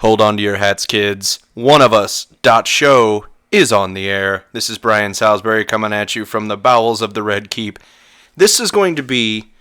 Hold on to your hats, kids. OneOfUs.SHOW is on the air. This is Brian Salisbury coming at you from the bowels of the Red Keep. This is going to be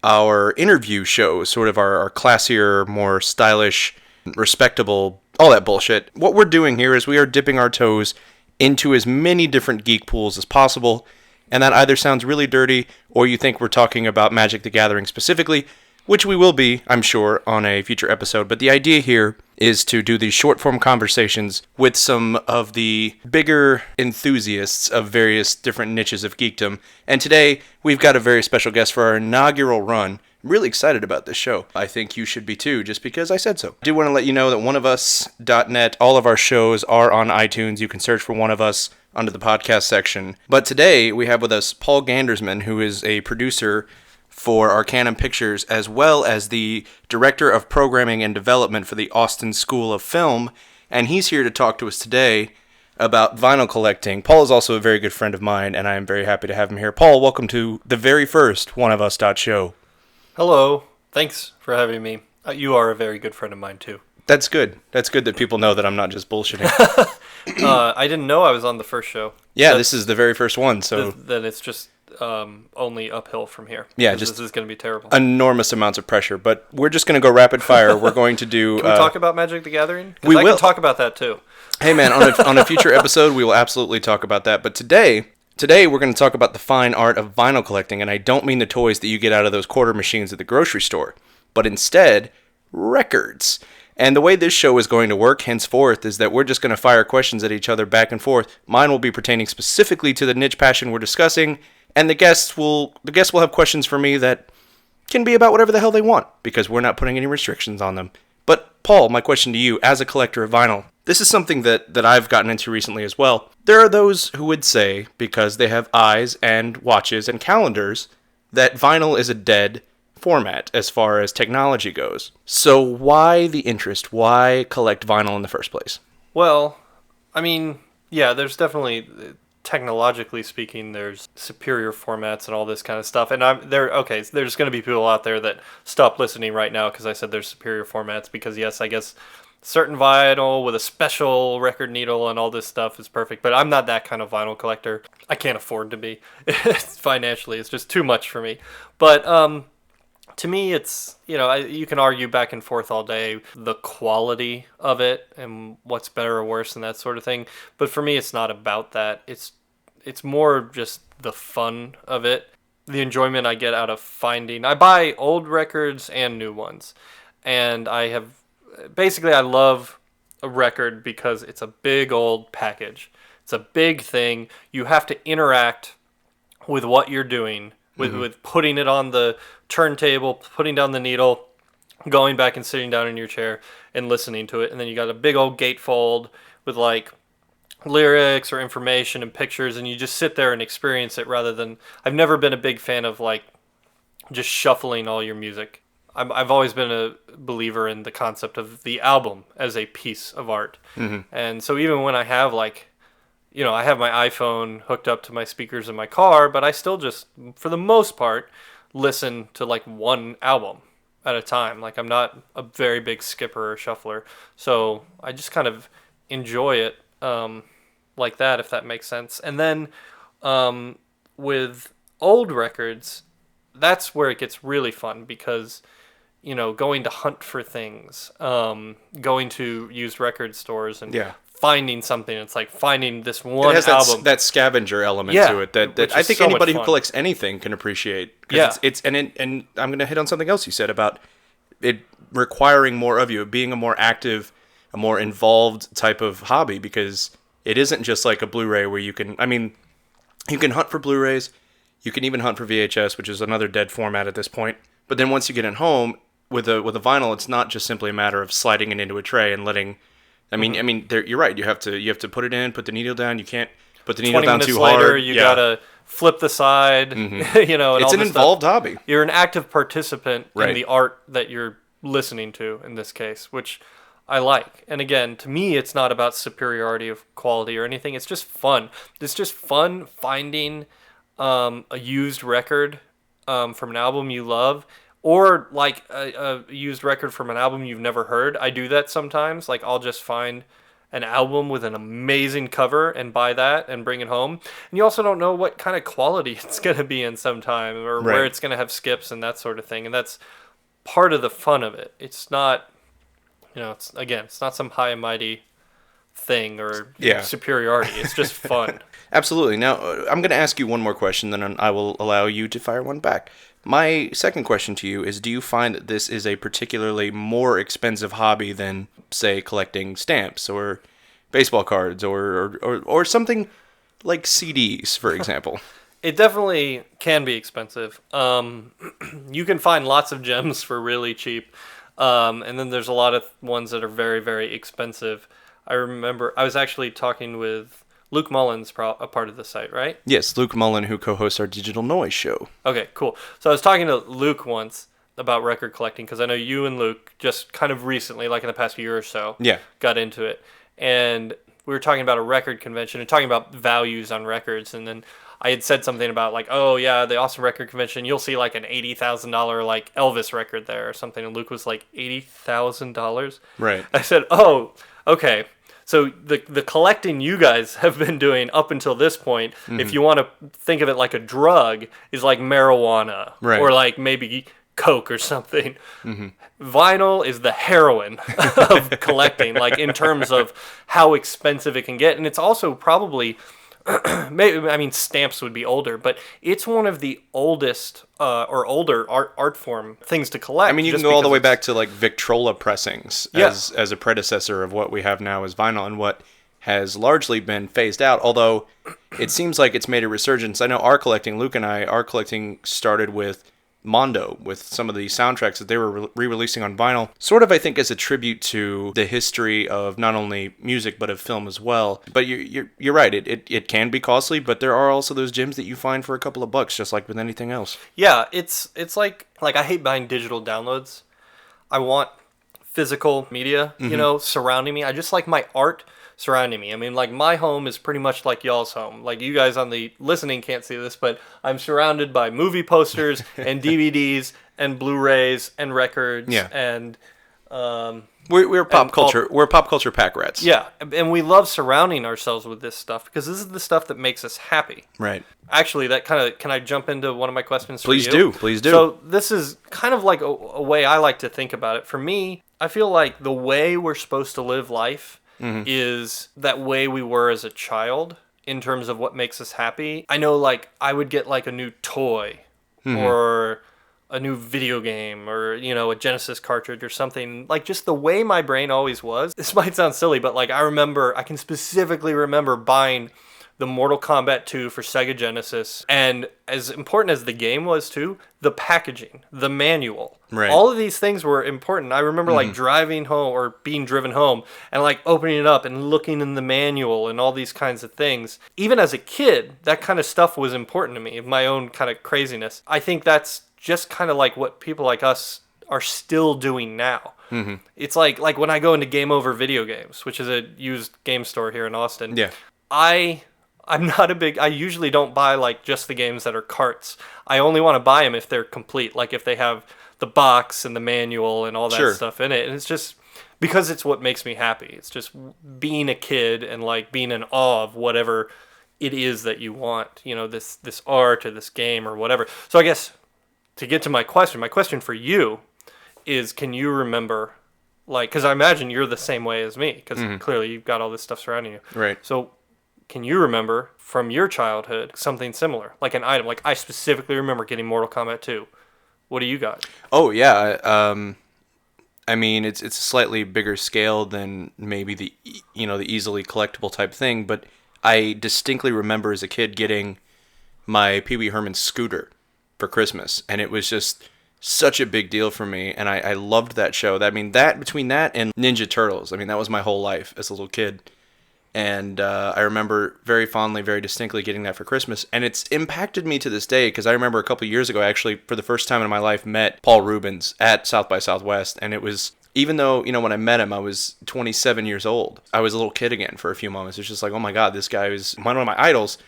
our interview show, sort of our classier, more stylish, respectable, all that bullshit. What we're doing here is we are dipping our toes into as many different geek pools as possible, and that either sounds really dirty or you think we're talking about Magic the Gathering specifically, which we will be, I'm sure, on a future episode. But the idea here is to do these short-form conversations with some of the bigger enthusiasts of various different niches of geekdom. And today, we've got a very special guest for our inaugural run. I'm really excited about this show. I think you should be too, just because I said so. I do want to let you know that Oneofus.net, all of our shows are on iTunes. You can search for One of Us under the podcast section. But today, we have with us Paul Gandersman, who is a producer for Arcanum Pictures, as well as the Director of Programming and Development for the Austin School of Film, and he's here to talk to us today about vinyl collecting. Paul is also a very good friend of mine, and I am very happy to have him here. Paul, welcome to the very first OneOfUs.SHOW. Hello. Thanks for having me. You are a very good friend of mine, too. That's good. That's good that people know that I'm not just bullshitting. I didn't know I was on the first show. Yeah, this is the very first one, so then it's just only uphill from here. Yeah, this is going to be terrible. Enormous amounts of pressure, but we're just going to go rapid fire. We're going to do... Can we talk about Magic the Gathering? We will. I can talk about that, too. Hey, man, on a future episode, we will absolutely talk about that. But today we're going to talk about the fine art of vinyl collecting, and I don't mean the toys that you get out of those quarter machines at the grocery store, but instead, records. And the way this show is going to work henceforth is that we're just going to fire questions at each other back and forth. Mine will be pertaining specifically to the niche passion we're discussing, and the guests will have questions for me that can be about whatever the hell they want, because we're not putting any restrictions on them. But, Paul, my question to you, as a collector of vinyl, this is something that I've gotten into recently as well. There are those who would say, because they have eyes and watches and calendars, that vinyl is a dead format as far as technology goes. So why the interest? Why collect vinyl in the first place? Well, I mean, yeah, there's definitely... technologically speaking, there's superior formats and all this kind of stuff. And there's going to be people out there that stop listening right now because I said there's superior formats, because yes, I guess certain vinyl with a special record needle and all this stuff is perfect, but I'm not that kind of vinyl collector. I can't afford to be. Financially, it's just too much for me. But to me, it's, you can argue back and forth all day the quality of it and what's better or worse and that sort of thing. But for me, it's not about that. It's more just the fun of it, the enjoyment I get out of finding. I buy old records and new ones, and I love a record because it's a big old package. It's a big thing. You have to interact with what you're doing, with putting it on the turntable, putting down the needle, going back and sitting down in your chair and listening to it. And then you got a big old gatefold with like lyrics or information and pictures, and you just sit there and experience it rather than... I've never been a big fan of like just shuffling all your music. I've always been a believer in the concept of the album as a piece of art. And so even when I have I have my iPhone hooked up to my speakers in my car, but I still just, for the most part, listen to like one album at a time. Like, I'm not a very big skipper or shuffler, so I just kind of enjoy it like that, if that makes sense. And then with old records, that's where it gets really fun, because going to hunt for things, going to used record stores and finding something. It's like finding this one album. That scavenger element to it that I think so anybody who collects anything can appreciate. Yeah. And I'm going to hit on something else you said about it requiring more of you, being a more active, a more involved type of hobby, because it isn't just like a Blu-ray where you can hunt for Blu-rays, you can even hunt for VHS, which is another dead format at this point. But then once you get it home with a vinyl, it's not just simply a matter of sliding it into a tray and letting... you're right. You have to put it in, put the needle down. You can't put the needle down too hard. 20 minutes later, you gotta flip the side. And it's an involved hobby. You're an active participant in the art that you're listening to in this case, which I like. And again, to me, it's not about superiority of quality or anything. It's just fun. It's just fun finding a used record from an album you love, Or like a used record from an album you've never heard. I do that sometimes. Like I'll just find an album with an amazing cover and buy that and bring it home. And you also don't know what kind of quality it's going to be in sometime, or where Right. it's going to have skips and that sort of thing. And that's part of the fun of it. It's not, it's not some high and mighty thing or Yeah. superiority. It's just fun. Absolutely. Now, I'm going to ask you one more question, then I will allow you to fire one back. My second question to you is, do you find that this is a particularly more expensive hobby than, say, collecting stamps or baseball cards or something like CDs, for example? It definitely can be expensive. You can find lots of gems for really cheap. And then there's a lot of ones that are very, very expensive. I remember I was actually talking with Luke Mullins, a part of the site, right? Yes, Luke Mullen, who co-hosts our Digital Noise show. Okay, cool. So I was talking to Luke once about record collecting because I know you and Luke just kind of recently, like in the past year or so, Yeah. got into it. And we were talking about a record convention and talking about values on records. And then I had said something about like, oh yeah, the Awesome Record Convention, you'll see like an $80,000 like Elvis record there or something. And Luke was like, $80,000? Right. I said, oh, okay. So the collecting you guys have been doing up until this point, if you want to think of it like a drug, is like marijuana, Right. or like maybe coke or something. Vinyl is the heroin of collecting, like in terms of how expensive it can get. And it's also probably, maybe, I mean, stamps would be older, but it's one of the oldest or older art form things to collect. I mean, you can just go all the because way it's- back to like Victrola pressings Yeah. as a predecessor of what we have now as vinyl, and what has largely been phased out, although it seems like it's made a resurgence. I know Luke and I, our collecting started with Mondo, with some of the soundtracks that they were re-releasing on vinyl, sort of, I think, as a tribute to the history of not only music but of film as well. But you're right, it can be costly, but there are also those gems that you find for a couple of bucks, just like with anything else. Yeah, it's like I hate buying digital downloads. I want physical media, surrounding me. I just like my art surrounding me. I mean, like my home is pretty much like y'all's home. Like you guys on the listening can't see this, but I'm surrounded by movie posters and DVDs and Blu-rays and records. Yeah. And We're pop And culture. We're pop culture pack rats. yeah, and we love surrounding ourselves with this stuff because this is the stuff that makes us happy. Right. Actually, that kind of, can I jump into one of my questions Please for you? do. Please do. So this is kind of like a way I like to think about it. For me, I feel like the way we're supposed to live life is that way we were as a child in terms of what makes us happy. I know, like, I would get like a new toy or a new video game or, a Genesis cartridge or something. Like, just the way my brain always was. This might sound silly, but like I can specifically remember buying the Mortal Kombat 2 for Sega Genesis, and as important as the game was too, the packaging, the manual, Right. all of these things were important. I remember like driving home or being driven home and like opening it up and looking in the manual and all these kinds of things. Even as a kid, that kind of stuff was important to me, my own kind of craziness. I think that's just kind of like what people like us are still doing now. It's like when I go into Game Over Video Games, which is a used game store here in Austin. Yeah. I'm not I usually don't buy like just the games that are carts. I only want to buy them if they're complete, like if they have the box and the manual and all that Sure. stuff in it. And it's just because it's what makes me happy. It's just being a kid and like being in awe of whatever it is that you want, this art or this game or whatever. So I guess to get to my question for you is, can you remember, like, because I imagine you're the same way as me, because clearly you've got all this stuff surrounding you. Right. So can you remember from your childhood something similar, like an item? Like I specifically remember getting Mortal Kombat 2. What do you got? Oh yeah. I mean, it's a slightly bigger scale than maybe the easily collectible type thing, but I distinctly remember as a kid getting my Pee Wee Herman scooter for Christmas, and it was just such a big deal for me, and I loved that show. That between that and Ninja Turtles, I mean, that was my whole life as a little kid. And I remember very fondly, very distinctly getting that for Christmas. And it's impacted me to this day because I remember a couple of years ago, I actually, for the first time in my life, met Paul Rubens at South by Southwest. And it was, even though, when I met him, I was 27 years old, I was a little kid again for a few moments. It's just like, oh my God, this guy is one of my idols.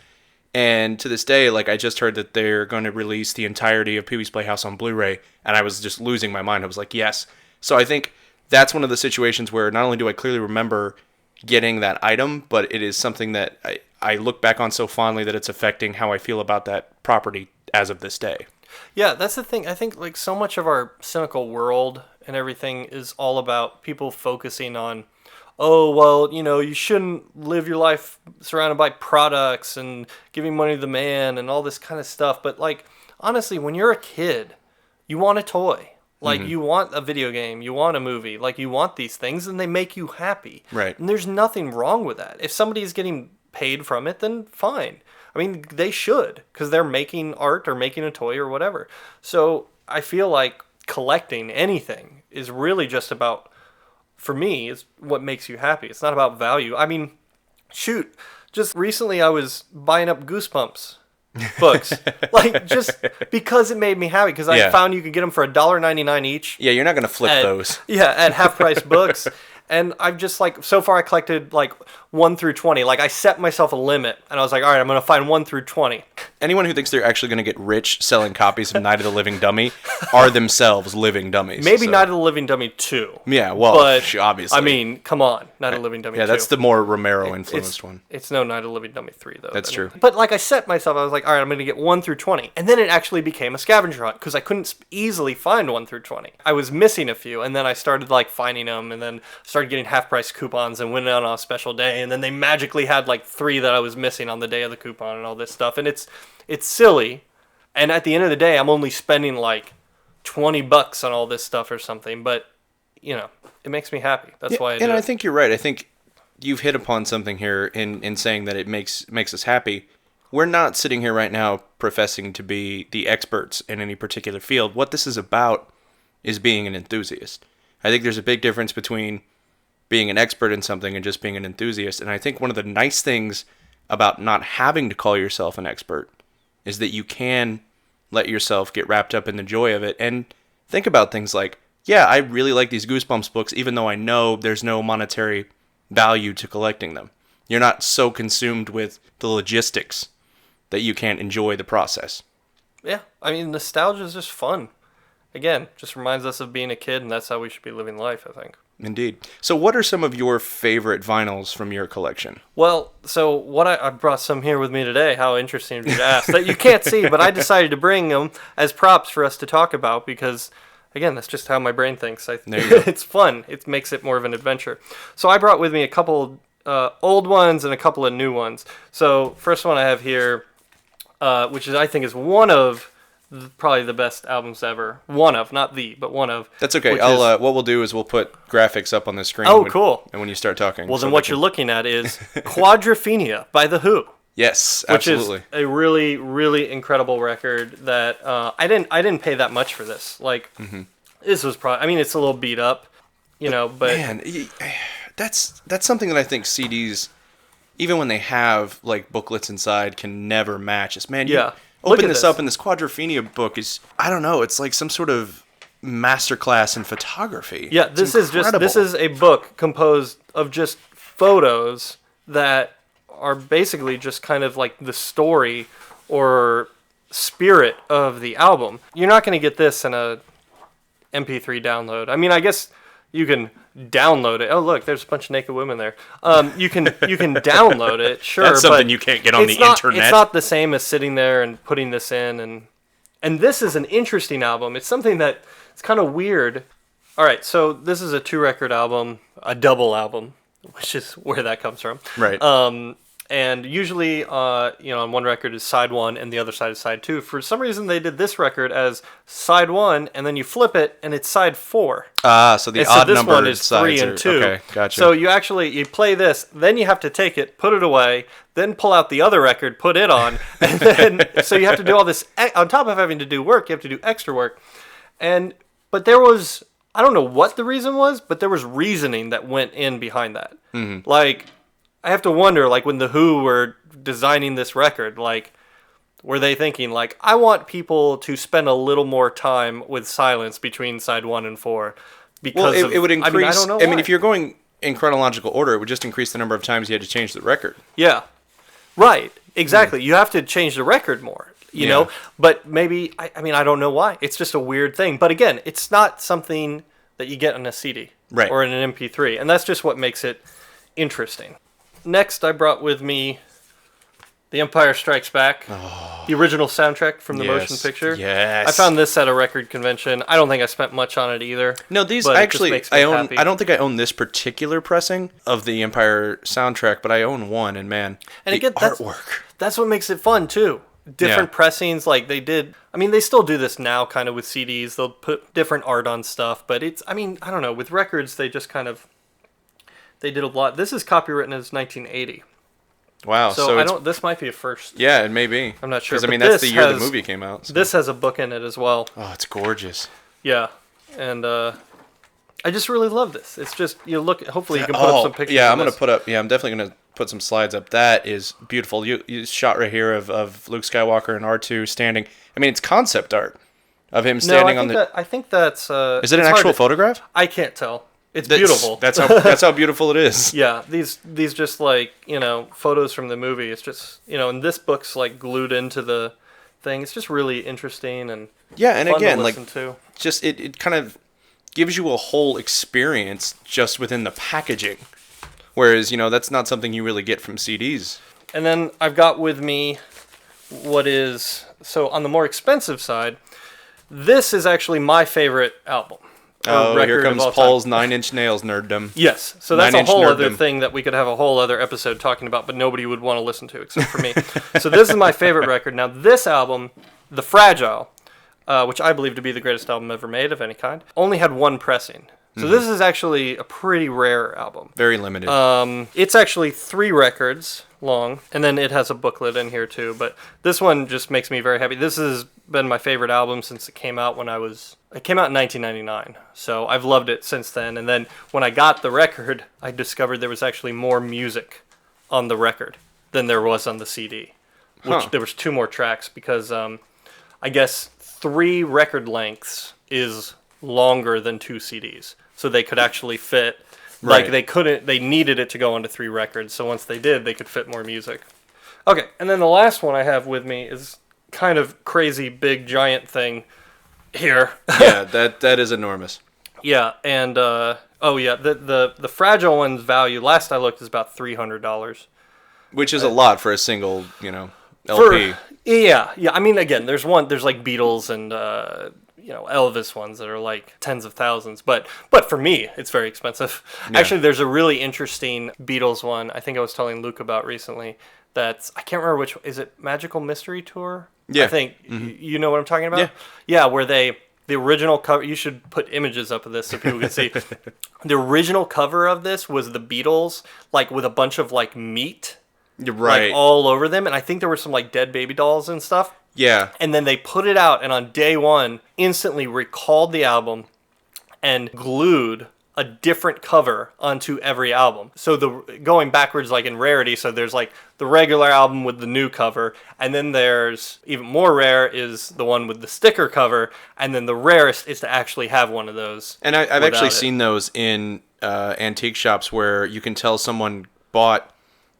And to this day, like, I just heard that they're going to release the entirety of Pee-wee's Playhouse on Blu-ray, and I was just losing my mind. I was like, yes. So I think that's one of the situations where not only do I clearly remember getting that item, but it is something that I look back on so fondly that it's affecting how I feel about that property as of this day. Yeah, that's the thing. I think like so much of our cynical world and everything is all about people focusing on, oh, well, you shouldn't live your life surrounded by products and giving money to the man and all this kind of stuff. But like, honestly, when you're a kid, you want a toy. Like, you want a video game, you want a movie, like, you want these things, and they make you happy. Right. And there's nothing wrong with that. If somebody is getting paid from it, then fine. I mean, they should, because they're making art or making a toy or whatever. So I feel like collecting anything is really just about, for me, is what makes you happy. It's not about value. I mean, shoot, just recently I was buying up Goosebumps books, like, just because it made me happy, because I found you could get them for $1.99 each. Yeah, you're not going to flip those. Yeah, at half-price books. And I've just, like, so far I collected, like, 1 through 20. Like, I set myself a limit, and I was like, all right, I'm going to find 1 through 20. Anyone who thinks they're actually going to get rich selling copies of Night of the Living Dummy are themselves living dummies. Maybe Night of the Living Dummy 2. Yeah, well, but, obviously. I mean, come on, Night of the Living Dummy 2. Yeah, that's the more Romero-influenced one. It's no Night of the Living Dummy 3, though. That's true. But, like, I set myself, I was like, all right, I'm going to get 1 through 20. And then it actually became a scavenger hunt, because I couldn't easily find 1 through 20. I was missing a few, and then I started, like, finding them, and then started getting half-price coupons and winning on a special day, and then they magically had, like, 3 that I was missing on the day of the coupon and all this stuff. And it's silly, and at the end of the day, I'm only spending like $20 on all this stuff or something, but it makes me happy. That's why I do and it. I think you're right. I think you've hit upon something here in saying that it makes us happy. We're not sitting here right now professing to be the experts in any particular field. What this is about is being an enthusiast. I think there's a big difference between being an expert in something and just being an enthusiast, and I think one of the nice things about not having to call yourself an expert is that you can let yourself get wrapped up in the joy of it and think about things like, yeah, I really like these Goosebumps books, even though I know there's no monetary value to collecting them. You're not so consumed with the logistics that you can't enjoy the process. Yeah, I mean, nostalgia is just fun. Again, just reminds us of being a kid, and that's how we should be living life, I think. Indeed. So what are some of your favorite vinyls from your collection? Well, so what I brought some here with me today. How interesting of you to ask. That you can't see, but I decided to bring them as props for us to talk about because, again, that's just how my brain thinks. It's fun. It makes it more of an adventure. So I brought with me a couple old ones and a couple of new ones. So first one I have here, which I think is one of probably the best albums ever. One of, not the, but one of. That's okay. What we'll do is we'll put graphics up on the screen. Oh, cool. And when you start talking. Well, then what you're looking at is Quadrophenia by The Who. Yes, absolutely. Which is a really, really incredible record that I didn't pay that much for this. Like, this was probably, I mean, it's a little beat up, but. Man, that's something that I think CDs, even when they have, like, booklets inside, can never match. It's, man, yeah. Open this up, and this Quadrophenia book is, I don't know, it's like some sort of masterclass in photography. Yeah, this is a book composed of just photos that are basically just kind of like the story or spirit of the album. You're not going to get this in a MP3 download. I mean, I guess you can download it. Oh, look, there's a bunch of naked women there. You can download it, sure. That's something you can't get on the internet. It's not the same as sitting there and putting this in. And this is an interesting album. It's something that it's kind of weird. All right, so this is a 2-record album, a double album, which is where that comes from. Right. And usually, on one record is side 1 and the other side is side 2. For some reason, they did this record as side 1, and then you flip it, and it's side 4. So the odd this numbered one is 3 and 2. Okay, gotcha. So you play this, then you have to take it, put it away, then pull out the other record, put it on, and then so you have to do all this on top of having to do work. You have to do extra work, but there was, I don't know what the reason was, but there was reasoning that went in behind that. Mm-hmm. Like, I have to wonder, like, when The Who were designing this record, like, were they thinking, like, I want people to spend a little more time with silence between side 1 and 4? Because it would increase. I don't know why. I mean, if you're going in chronological order, it would just increase the number of times you had to change the record. Yeah. Right. Exactly. You have to change the record more, you know? But maybe, I mean, I don't know why. It's just a weird thing. But again, it's not something that you get on a CD or in an MP3. And that's just what makes it interesting. Next, I brought with me The Empire Strikes Back, the original soundtrack from the motion picture. Yes. I found this at a record convention. I don't think I spent much on it either. No, these actually, I don't think I own this particular pressing of the Empire soundtrack, but I own one, and man, and the artwork. That's what makes it fun, too. Different pressings, like they did. I mean, they still do this now, kind of with CDs. They'll put different art on stuff, but it's, I mean, I don't know. With records, they just kind of, they did a lot. This is copywritten as 1980. Wow. So this might be a first. Yeah, it may be. I'm not sure. Because, I mean, that's the year the movie came out. So. This has a book in it as well. Oh, it's gorgeous. Yeah. And I just really love this. It's just, you look, hopefully you can put up some pictures. Yeah, I'm definitely going to put some slides up. That is beautiful. You shot right here of Luke Skywalker and R2 standing. I mean, it's concept art of him standing on the... I think that's... is it an actual photograph? I can't tell. It's beautiful. That's how beautiful it is. Yeah, these just like, you know, photos from the movie. It's just, you know, and this book's like glued into the thing. It's just really interesting and and fun again, to listen like to. Just it kind of gives you a whole experience just within the packaging. Whereas, you know, that's not something you really get from CDs. And then I've got with me what is, so on the more expensive side, this is actually my favorite album. Oh, here comes Paul's 9-inch nails nerddom. Yes, so that's a whole other thing that we could have a whole other episode talking about, but nobody would want to listen to except for me. So this is my favorite record. Now, this album, The Fragile, which I believe to be the greatest album ever made of any kind, only had one pressing. So this is actually a pretty rare album. Very limited. It's actually 3 records long, and then it has a booklet in here too. But this one just makes me very happy. This has been my favorite album since it came out It came out in 1999, so I've loved it since then. And then when I got the record, I discovered there was actually more music on the record than there was on the CD. Which there was 2 more tracks because I guess 3 record lengths is longer than 2 CDs. So they could actually fit, like they needed it to go onto 3 records. So once they did, they could fit more music. Okay, and then the last one I have with me is kind of crazy big giant thing here. Yeah, that is enormous. Yeah, and the fragile one's value, last I looked, is about $300. Which is a lot for a single, you know, LP. Yeah. I mean, again, there's like Beatles and Elvis ones that are like tens of thousands, but for me, it's very expensive. Yeah. Actually, there's a really interesting Beatles one I think I was telling Luke about recently. I can't remember which, is it Magical Mystery Tour? Yeah. I think you know what I'm talking about? Yeah, where the original cover, you should put images up of this so people can see. The original cover of this was the Beatles, like with a bunch of like meat. Right. Like all over them, and I think there were some like dead baby dolls and stuff. Yeah. And then they put it out, and on day one, instantly recalled the album and glued a different cover onto every album. So going backwards, like in rarity, so there's like the regular album with the new cover, and then there's even more rare is the one with the sticker cover, and then the rarest is to actually have one of those. And I've actually seen those in antique shops where you can tell someone bought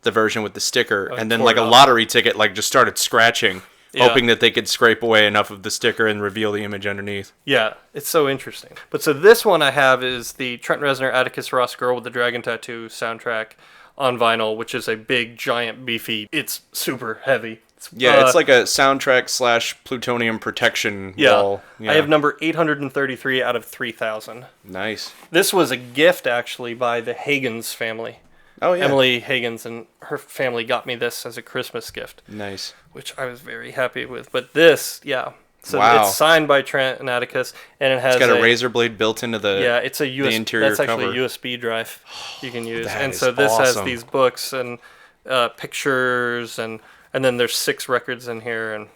the version with the sticker, and then like a lottery ticket, like just started scratching, hoping that they could scrape away enough of the sticker and reveal the image underneath. Yeah, it's so interesting. But so this one I have is the Trent Reznor, Atticus Ross, Girl with the Dragon Tattoo soundtrack on vinyl, which is a big, giant, beefy. It's super heavy. It's like a soundtrack / plutonium protection wall. Yeah. I have number 833 out of 3,000. Nice. This was a gift actually by the Hagens family. Oh, yeah. Emily Hagens and her family got me this as a Christmas gift. Nice. Which I was very happy with. But this, So it's signed by Trent and Atticus, and it has a razor blade built into the it's a USB. Interior that's actually cover. a USB drive you can use. That and is so this awesome. has these books and pictures, and then there's 6 records in here. And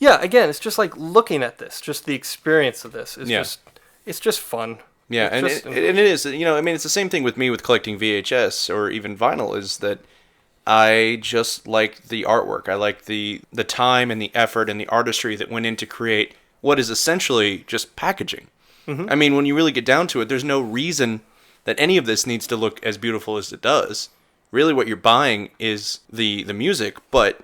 again, it's just like looking at this, just the experience of this is just fun. Yeah, and it is, you know, I mean, it's the same thing with me with collecting VHS or even vinyl, is that I just like the artwork. I like the time and the effort and the artistry that went in to create what is essentially just packaging. Mm-hmm. I mean, when you really get down to it, there's no reason that any of this needs to look as beautiful as it does. really what you're buying is the music, but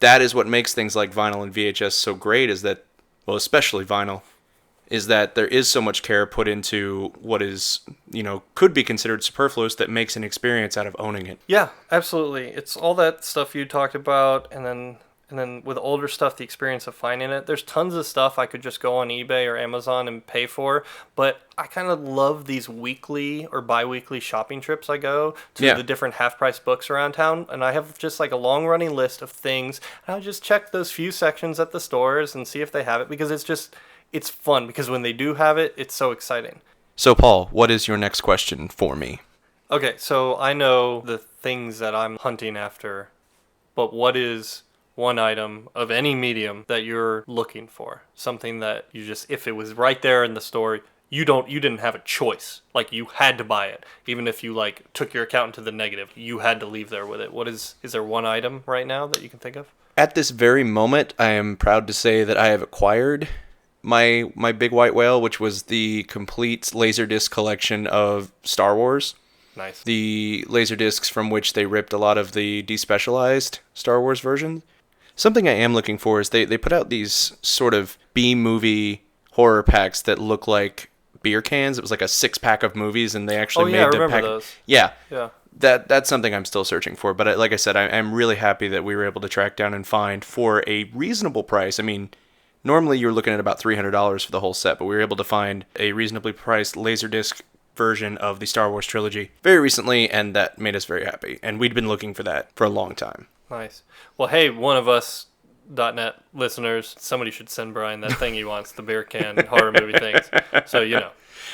that is what makes things like vinyl and VHS so great, is that, well, especially vinyl, is that there is so much care put into what is, could be considered superfluous, that makes an experience out of owning it. Yeah, absolutely. It's all that stuff you talked about, and then with older stuff, the experience of finding it. There's tons of stuff I could just go on eBay or Amazon and pay for, but I kind of love these weekly or bi-weekly shopping trips I go to the different half-price books around town, and I have just like a long-running list of things, and I just check those few sections at the stores and see if they have it, because it's fun, because when they do have it, it's so exciting. So, Paul, what is your next question for me? Okay, so I know the things that I'm hunting after, but what is one item of any medium that you're looking for? Something that you just, if it was right there in the store, you didn't have a choice. Like, you had to buy it. Even if you like took your account into the negative, you had to leave there with it. Is there one item right now that you can think of? At this very moment, I am proud to say that I have acquired my big white whale, which was the complete Laserdisc collection of Star Wars. Nice. The Laserdiscs from which they ripped a lot of the despecialized Star Wars versions. Something I am looking for is they put out these sort of B-movie horror packs that look like beer cans. It was like a 6-pack of movies, and they actually made I the remember pack. those. Yeah. Yeah. That's something I'm still searching for. But like I said, I'm really happy that we were able to track down and find for a reasonable price. I mean, normally you're looking at about $300 for the whole set, but we were able to find a reasonably priced Laserdisc version of the Star Wars trilogy very recently, and that made us very happy. And we'd been looking for that for a long time. Nice. Well, hey, OneOfUs.net listeners, somebody should send Brian that thing he wants, the beer can horror movie things. So,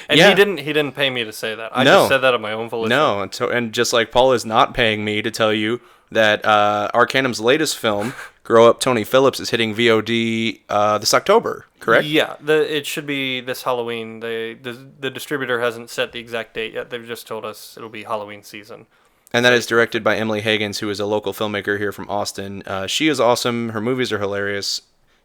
And he didn't pay me to say that. I just said that on my own volition. No, and just like Paul is not paying me to tell you that Arcanum's latest film, Grow Up Tony Phillips, is hitting VOD this October, correct? Yeah, it should be this Halloween. The distributor hasn't set the exact date yet. They've just told us it'll be Halloween season. And that is directed by Emily Higgins, who is a local filmmaker here from Austin. She is awesome. Her movies are hilarious.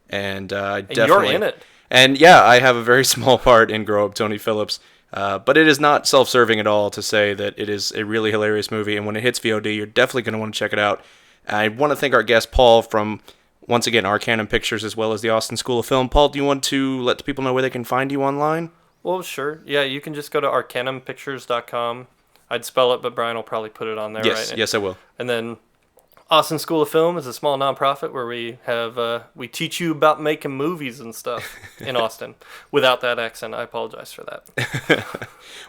And definitely... you're in it. And yeah, I have a very small part in Grow Up Tony Phillips. But it is not self-serving at all to say that it is a really hilarious movie. And when it hits VOD, you're definitely going to want to check it out. I want to thank our guest, Paul, from, once again, Arcanum Pictures, as well as the Austin School of Film. Paul, do you want to let the people know where they can find you online? Well, sure. Yeah, you can just go to arcanumpictures.com. I'd spell it, but Brian will probably put it on there, right? Yes, I will. And then Austin School of Film is a small nonprofit where we teach you about making movies and stuff in Austin. Without that accent, I apologize for that.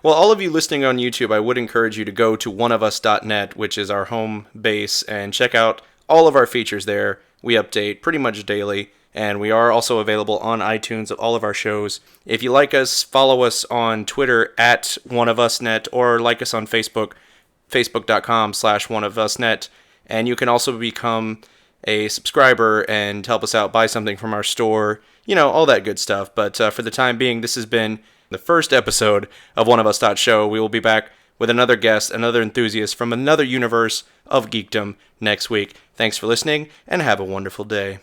Well, all of you listening on YouTube, I would encourage you to go to OneOfUs.net, which is our home base, and check out all of our features there. We update pretty much daily, and we are also available on iTunes of all of our shows. If you like us, follow us on Twitter at OneOfUs.net, or like us on Facebook, facebook.com/OneOfUs.net. And you can also become a subscriber and help us out, buy something from our store, all that good stuff. But for the time being, this has been the first episode of OneOfUs.SHOW. We will be back with another guest, another enthusiast from another universe of geekdom next week. Thanks for listening, and have a wonderful day.